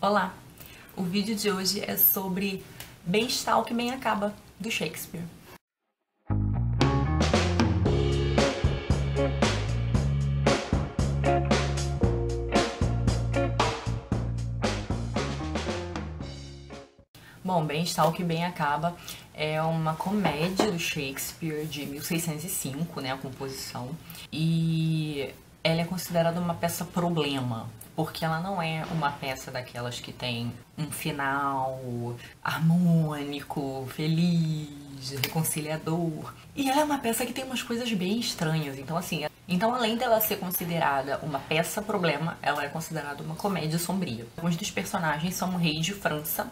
Olá! O vídeo de hoje é sobre Bem está o que bem acaba, do Shakespeare. Bom, Bem está o que bem acaba é uma comédia do Shakespeare de 1605, né, a composição, e ela é considerada uma peça problema, porque ela não é uma peça daquelas que tem um final harmônico, feliz, reconciliador. E ela é uma peça que tem umas coisas bem estranhas, então assim, além dela ser considerada uma peça problema, ela é considerada uma comédia sombria. Alguns dos personagens são o rei de França,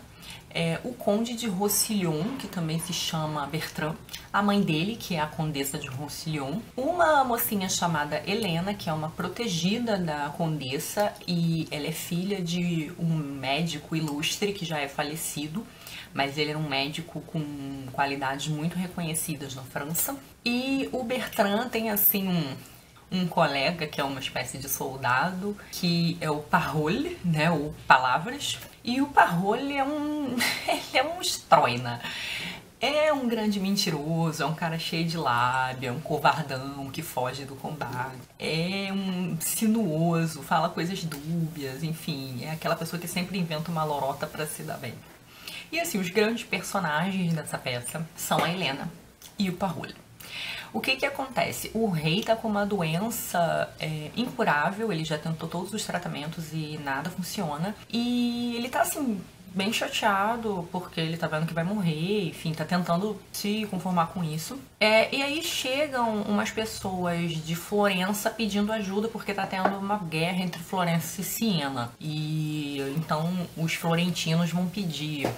o conde de Roussillon, que também se chama Bertrand, a mãe dele, que é a condessa de Roussillon, uma mocinha chamada Helena, que é uma protegida da condessa, e ela é filha de um médico ilustre que já é falecido, mas ele era um médico com qualidades muito reconhecidas na França. E o Bertrand tem assim um colega que é uma espécie de soldado, que é o Parole, né, ou Palavras. E o Parole é ele é um estroina. É um grande mentiroso, é um cara cheio de lábia, é um covardão que foge do combate. É um sinuoso, fala coisas dúbias, enfim, é aquela pessoa que sempre inventa uma lorota pra se dar bem. E assim, os grandes personagens dessa peça são a Helena e o Parole. O que acontece? O rei tá com uma doença incurável, ele já tentou todos os tratamentos e nada funciona. E ele tá assim, bem chateado porque ele tá vendo que vai morrer, enfim, tá tentando se conformar com isso. E aí chegam umas pessoas de Florença pedindo ajuda porque tá tendo uma guerra entre Florença e Siena. E então os florentinos vão pedir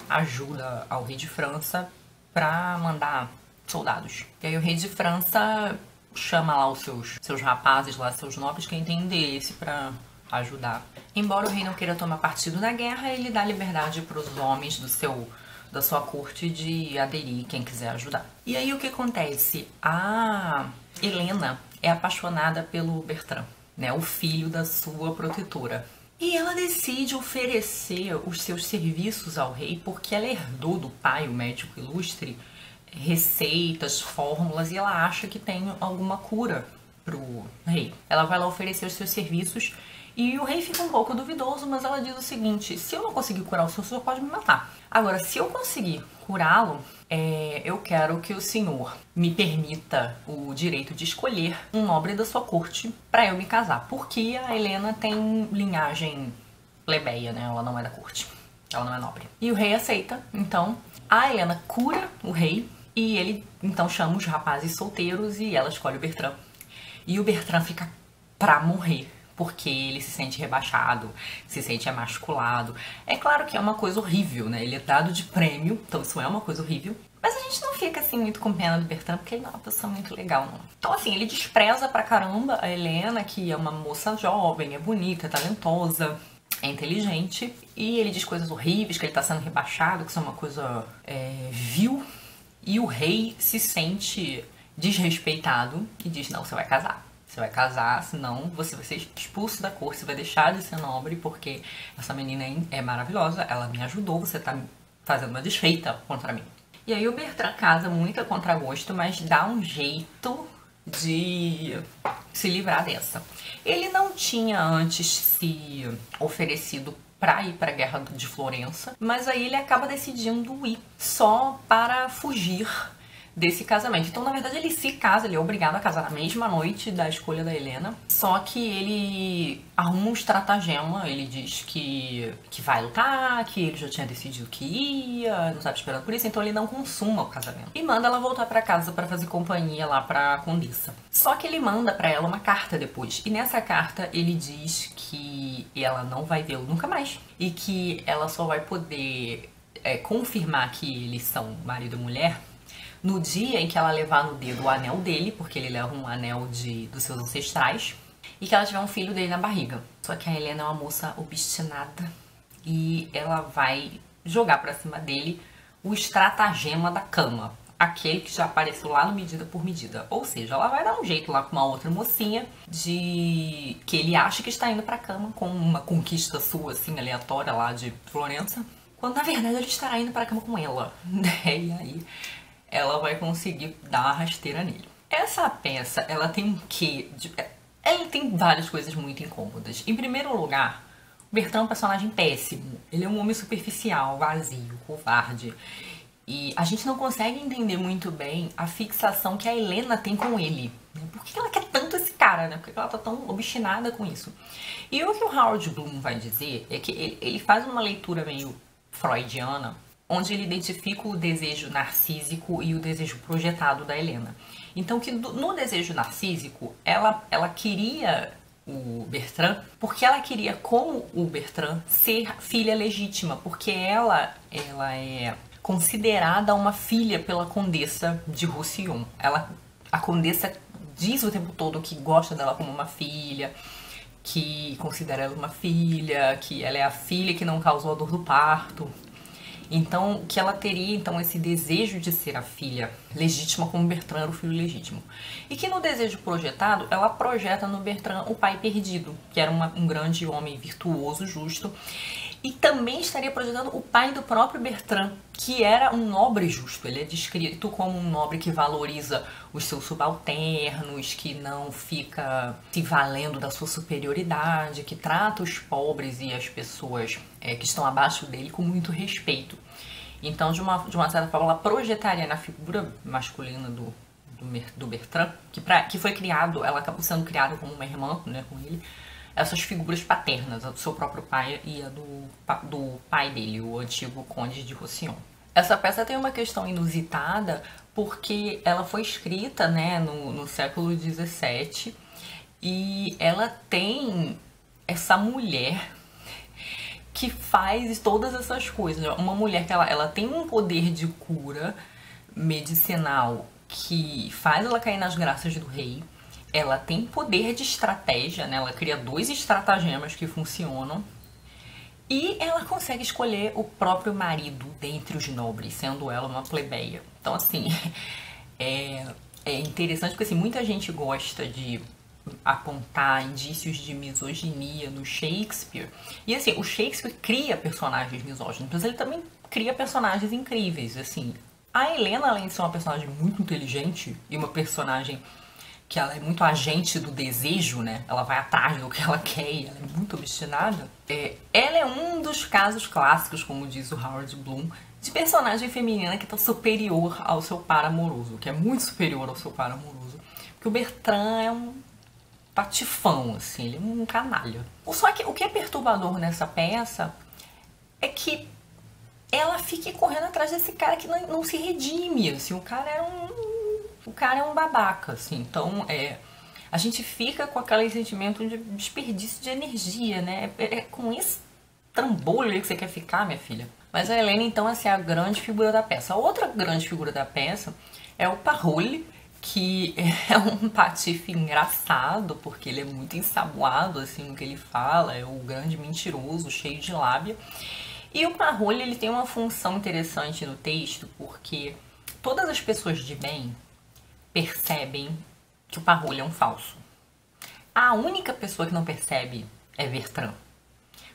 ajuda ao rei de França pra mandar soldados. E aí o rei de França chama lá os seus rapazes, lá, seus nobres, quem tem interesse pra ajudar. Embora o rei não queira tomar partido na guerra, ele dá liberdade para os homens da sua corte de aderir quem quiser ajudar. E aí o que acontece? A Helena é apaixonada pelo Bertrand, né, o filho da sua protetora. E ela decide oferecer os seus serviços ao rei porque ela herdou do pai, o médico ilustre, receitas, fórmulas, e ela acha que tem alguma cura pro rei. Ela vai lá oferecer os seus serviços e o rei fica um pouco duvidoso, mas ela diz o seguinte: se eu não conseguir curar o senhor pode me matar. Agora, se eu conseguir curá-lo, eu quero que o senhor me permita o direito de escolher um nobre da sua corte para eu me casar, porque a Helena tem linhagem plebeia, né? Ela não é da corte, ela não é nobre. E o rei aceita, então a Helena cura o rei e ele então chama os rapazes solteiros e ela escolhe o Bertrand. E o Bertrand fica pra morrer, porque ele se sente rebaixado, se sente emasculado. É claro que é uma coisa horrível, né? Ele é dado de prêmio, então isso é uma coisa horrível. Mas a gente não fica assim muito com pena do Bertrand, porque ele não é uma pessoa muito legal, não. Então assim, ele despreza pra caramba a Helena, que é uma moça jovem, é bonita, é talentosa, é inteligente, e ele diz coisas horríveis, que ele tá sendo rebaixado, que isso é uma coisa vil, e o rei se sente desrespeitado e diz: não, você vai casar. Você vai casar, senão você vai ser expulso da corte, você vai deixar de ser nobre, porque essa menina é maravilhosa, ela me ajudou, você tá fazendo uma desfeita contra mim. E aí o Bertrand casa muito a contragosto, mas dá um jeito de se livrar dessa. Ele não tinha antes se oferecido pra ir pra guerra de Florença, mas aí ele acaba decidindo ir só para fugir desse casamento. Então, na verdade, ele se casa, ele é obrigado a casar na mesma noite da escolha da Helena, só que ele arruma um estratagema, ele diz que vai lutar, que ele já tinha decidido que ia, não estava esperando por isso, então ele não consuma o casamento. E manda ela voltar pra casa pra fazer companhia lá pra condessa. Só que ele manda pra ela uma carta depois, e nessa carta ele diz que ela não vai vê-lo nunca mais, e que ela só vai poder confirmar que eles são marido e mulher no dia em que ela levar no dedo o anel dele, porque ele leva um anel dos seus ancestrais, e que ela tiver um filho dele na barriga. Só que a Helena é uma moça obstinada e ela vai jogar pra cima dele o estratagema da cama. aquele que já apareceu lá no Medida por Medida. Ou seja, ela vai dar um jeito lá com uma outra mocinha de que ele acha que está indo pra cama com uma conquista sua, assim, aleatória lá de Florença, quando na verdade ele estará indo pra cama com ela. E aí ela vai conseguir dar uma rasteira nele. Essa peça, ela tem um quê? Ela tem várias coisas muito incômodas. Em primeiro lugar, o Bertrand é um personagem péssimo. Ele é um homem superficial, vazio, covarde. E a gente não consegue entender muito bem a fixação que a Helena tem com ele. Por que ela quer tanto esse cara, né? Por que ela tá tão obstinada com isso? E o que o Howard Bloom vai dizer é que ele faz uma leitura meio freudiana, onde ele identifica o desejo narcísico e o desejo projetado da Helena. Então, que no desejo narcísico, ela queria o Bertrand porque ela queria, como o Bertrand, ser filha legítima, porque ela é considerada uma filha pela Condessa de Roussillon. A Condessa diz o tempo todo que gosta dela como uma filha, que considera ela uma filha, que ela é a filha que não causou a dor do parto. Então, que ela teria então esse desejo de ser a filha legítima, como Bertrand era o filho legítimo. E que no desejo projetado, ela projeta no Bertrand o pai perdido, que era um grande homem virtuoso, justo. E também estaria projetando o pai do próprio Bertrand, que era um nobre justo. Ele é descrito como um nobre que valoriza os seus subalternos, que não fica se valendo da sua superioridade, que trata os pobres e as pessoas que estão abaixo dele com muito respeito. Então, de uma certa forma, ela projetaria na figura masculina do Bertrand, que foi criado, ela acabou sendo criada como uma irmã, né, com ele, essas figuras paternas, a do seu próprio pai e a do pai dele, o antigo conde de Roussillon. Essa peça tem uma questão inusitada porque ela foi escrita, né, no século XVII e ela tem essa mulher que faz todas essas coisas. Uma mulher que ela tem um poder de cura medicinal que faz ela cair nas graças do rei. Ela tem poder de estratégia, né? Ela cria 2 estratagemas que funcionam. E ela consegue escolher o próprio marido dentre os nobres, sendo ela uma plebeia. Então, assim, é interessante porque assim, muita gente gosta de apontar indícios de misoginia no Shakespeare. E assim, o Shakespeare cria personagens misóginos, mas ele também cria personagens incríveis. Assim, a Helena, além de ser uma personagem muito inteligente e uma personagem que ela é muito agente do desejo, né? Ela vai atrás do que ela quer e ela é muito obstinada. Ela é um dos casos clássicos, como diz o Howard Bloom, de personagem feminina que está superior ao seu par amoroso, que é muito superior ao seu par amoroso. Porque o Bertrand é um patifão, assim, ele é um canalha. Só que o que é perturbador nessa peça é que ela fica correndo atrás desse cara que não se redime, assim, o cara é um babaca, assim, então a gente fica com aquele sentimento de desperdício de energia, né? É com esse trambolho aí que você quer ficar, minha filha. Mas a Helena, então, assim, é a grande figura da peça. A outra grande figura da peça é o Parolles, que é um patife engraçado, porque ele é muito ensaboado, assim, no que ele fala, é o grande mentiroso, cheio de lábia. E o Parolles, ele tem uma função interessante no texto, porque todas as pessoas de bem percebem que o Parolles é um falso. A única pessoa que não percebe é Bertrand.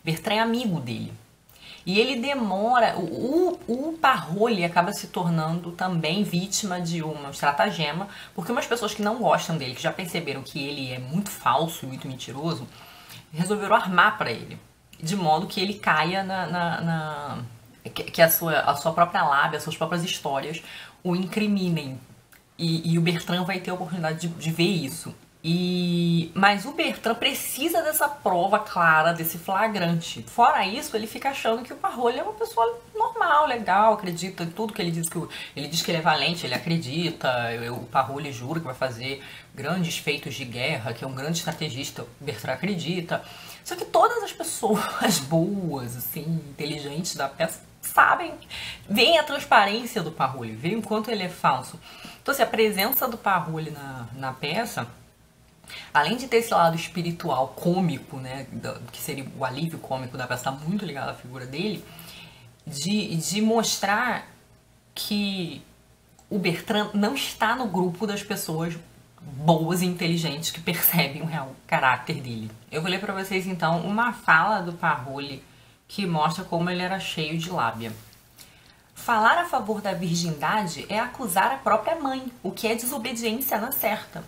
Bertrand é amigo dele. E ele demora... O Parolles acaba se tornando também vítima de um estratagema, porque umas pessoas que não gostam dele, que já perceberam que ele é muito falso e muito mentiroso, resolveram armar para ele. De modo que ele caia que a sua própria lábia, as suas próprias histórias o incriminem. E o Bertrand vai ter a oportunidade de ver isso. Mas o Bertrand precisa dessa prova clara, desse flagrante. Fora isso, ele fica achando que o Parolles é uma pessoa normal, legal, acredita em tudo que ele diz. Ele diz que ele é valente, ele acredita. O Parolles jura que vai fazer grandes feitos de guerra, que é um grande estrategista. O Bertrand acredita. Só que todas as pessoas boas, assim, inteligentes da peça sabem, veem a transparência do Parolles, veem o quanto ele é falso. Então, assim, a presença do Parolles na peça, além de ter esse lado espiritual, cômico, né, que seria o alívio cômico da peça, tá muito ligado à figura dele, de mostrar que o Bertrand não está no grupo das pessoas boas e inteligentes que percebem o real caráter dele. Eu vou ler para vocês então uma fala do Parolles que mostra como ele era cheio de lábia. Falar a favor da virgindade é acusar a própria mãe, o que é desobediência na certa.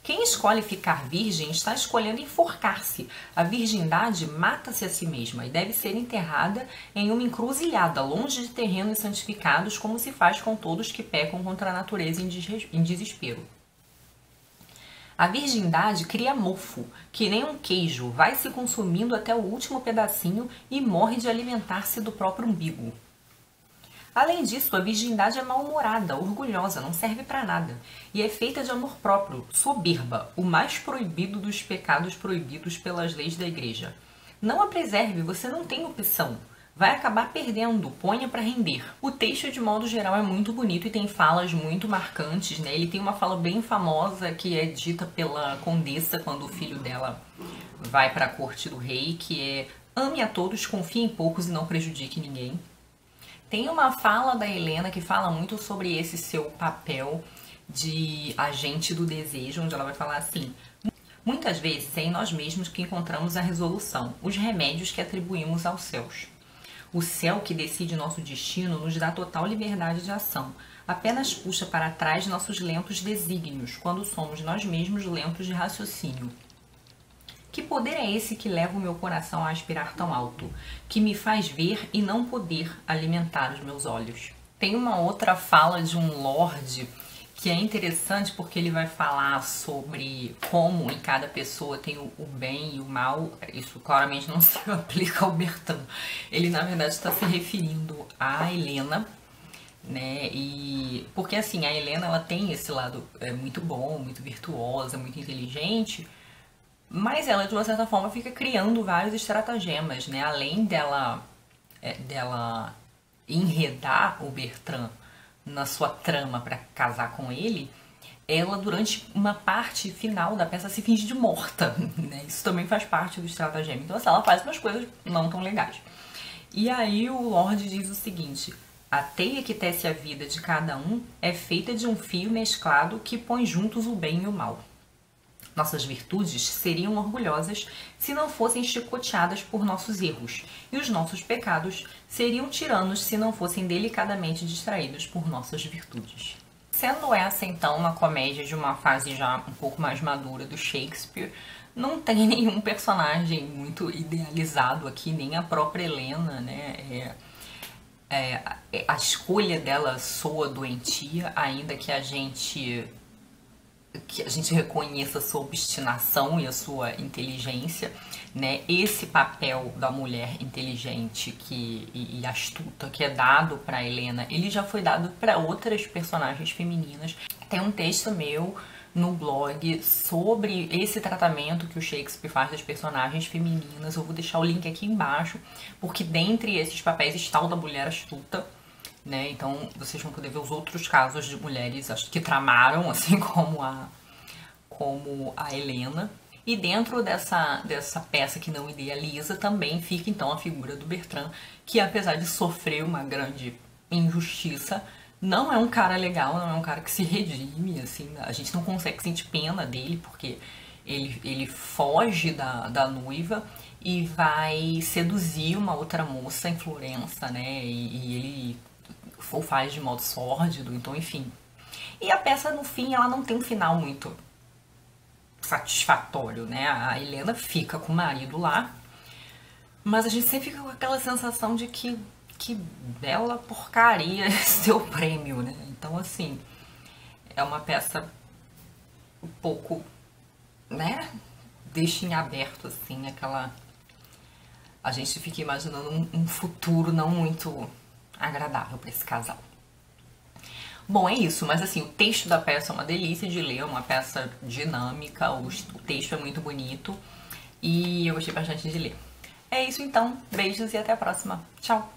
Quem escolhe ficar virgem está escolhendo enforcar-se. A virgindade mata-se a si mesma e deve ser enterrada em uma encruzilhada, longe de terrenos santificados, como se faz com todos que pecam contra a natureza em desespero. A virgindade cria mofo, que nem um queijo, vai se consumindo até o último pedacinho e morre de alimentar-se do próprio umbigo. Além disso, a virgindade é mal-humorada, orgulhosa, não serve para nada. E é feita de amor próprio, soberba, o mais proibido dos pecados proibidos pelas leis da igreja. Não a preserve, você não tem opção. Vai acabar perdendo, ponha para render. O texto, de modo geral, é muito bonito e tem falas muito marcantes, né? Ele tem uma fala bem famosa que é dita pela condessa quando o filho dela vai para a corte do rei, que é: ame a todos, confie em poucos e não prejudique ninguém. Tem uma fala da Helena que fala muito sobre esse seu papel de agente do desejo, onde ela vai falar assim: muitas vezes é em nós mesmos que encontramos a resolução, os remédios que atribuímos aos céus. O céu que decide nosso destino nos dá total liberdade de ação, apenas puxa para trás nossos lentos desígnios, quando somos nós mesmos lentos de raciocínio. Que poder é esse que leva o meu coração a aspirar tão alto, que me faz ver e não poder alimentar os meus olhos? Tem uma outra fala de um lorde que é interessante porque ele vai falar sobre como em cada pessoa tem o bem e o mal. Isso claramente não se aplica ao Bertrand. Ele, na verdade, está se referindo à Helena, né? E porque assim, a Helena, ela tem esse lado muito bom, muito virtuosa, muito inteligente, mas ela, de uma certa forma, fica criando vários estratagemas, né? Além dela enredar o Bertrand na sua trama para casar com ele, ela, durante uma parte final da peça, se finge de morta, né? Isso também faz parte do estratagema. Então, assim, ela faz umas coisas não tão legais. E aí o Lorde diz o seguinte: a teia que tece a vida de cada um é feita de um fio mesclado que põe juntos o bem e o mal. Nossas virtudes seriam orgulhosas se não fossem chicoteadas por nossos erros, e os nossos pecados seriam tiranos se não fossem delicadamente distraídos por nossas virtudes. Sendo essa, então, uma comédia de uma fase já um pouco mais madura do Shakespeare, não tem nenhum personagem muito idealizado aqui, nem a própria Helena, né? A escolha dela soa doentia, ainda que a gente reconheça a sua obstinação e a sua inteligência, né? Esse papel da mulher inteligente e astuta que é dado para Helena, ele já foi dado para outras personagens femininas. Tem um texto meu no blog sobre esse tratamento que o Shakespeare faz das personagens femininas. Eu vou deixar o link aqui embaixo, porque dentre esses papéis está o da mulher astuta, né? Então vocês vão poder ver os outros casos de mulheres que tramaram, assim como a Helena. E dentro dessa peça que não idealiza, também fica então a figura do Bertrand, que apesar de sofrer uma grande injustiça, não é um cara legal, não é um cara que se redime, assim, a gente não consegue sentir pena dele, porque ele foge da noiva e vai seduzir uma outra moça em Florença, né? E ele o faz de modo sórdido, então enfim. E a peça, no fim, ela não tem um final muito satisfatório, né? A Helena fica com o marido lá, mas a gente sempre fica com aquela sensação de que bela porcaria esse seu prêmio, né? Então, assim, é uma peça um pouco, né? Deixa em aberto, assim, aquela... A gente fica imaginando um futuro não muito agradável para esse casal. Bom, é isso, mas assim, o texto da peça é uma delícia de ler, é uma peça dinâmica, o texto é muito bonito e eu gostei bastante de ler. É isso então, beijos e até a próxima. Tchau!